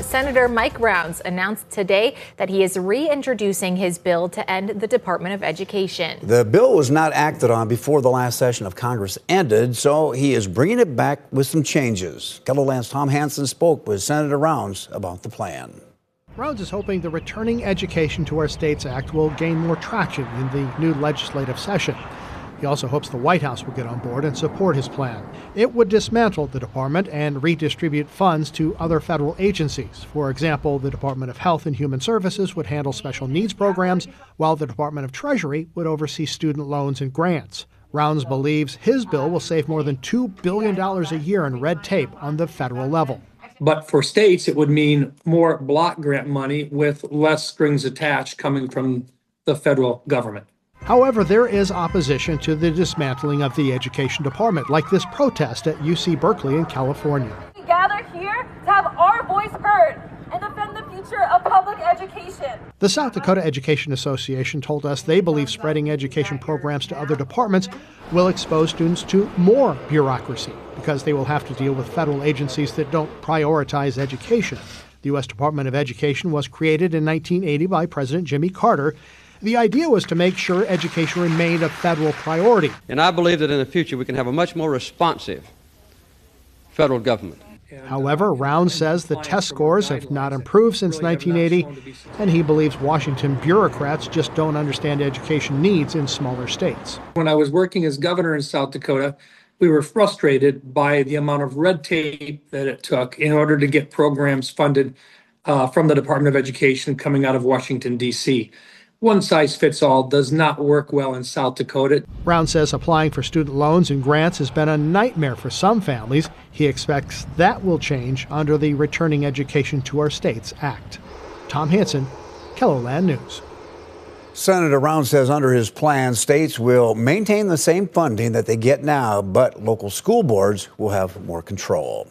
Senator Mike Rounds announced today that he is reintroducing his bill to end the Department of Education. The bill was not acted on before the last session of Congress ended, so he is bringing it back with some changes. KELOLAND's Tom Hansen spoke with Senator Rounds about the plan. Rounds is hoping the Returning Education to Our States Act will gain more traction in the new legislative session. He also hopes the White House will get on board and support his plan. It would dismantle the department and redistribute funds to other federal agencies. For example, the Department of Health and Human Services would handle special needs programs, while the Department of Treasury would oversee student loans and grants. Rounds believes his bill will save more than $2 billion a year in red tape on the federal level. But for states, it would mean more block grant money with less strings attached coming from the federal government. However, there is opposition to the dismantling of the education department, like this protest at UC Berkeley in California. We gather here to have our voice heard and defend the future of public education. The South Dakota Education Association told us they believe spreading education programs to other departments will expose students to more bureaucracy because they will have to deal with federal agencies that don't prioritize education. The U.S. Department of Education was created in 1980 by President Jimmy Carter. The idea was to make sure education remained a federal priority. And I believe that in the future we can have a much more responsive federal government. However, Rounds says the test scores have not improved since 1980, and he believes Washington bureaucrats just don't understand education needs in smaller states. When I was working as governor in South Dakota, we were frustrated by the amount of red tape that it took in order to get programs funded from the Department of Education coming out of Washington, D.C. One size fits all does not work well in South Dakota. Rounds says applying for student loans and grants has been a nightmare for some families. He expects that will change under the Returning Education to Our States Act. Tom Hansen, KELOLAND News. Senator Rounds says under his plan, states will maintain the same funding that they get now, but local school boards will have more control.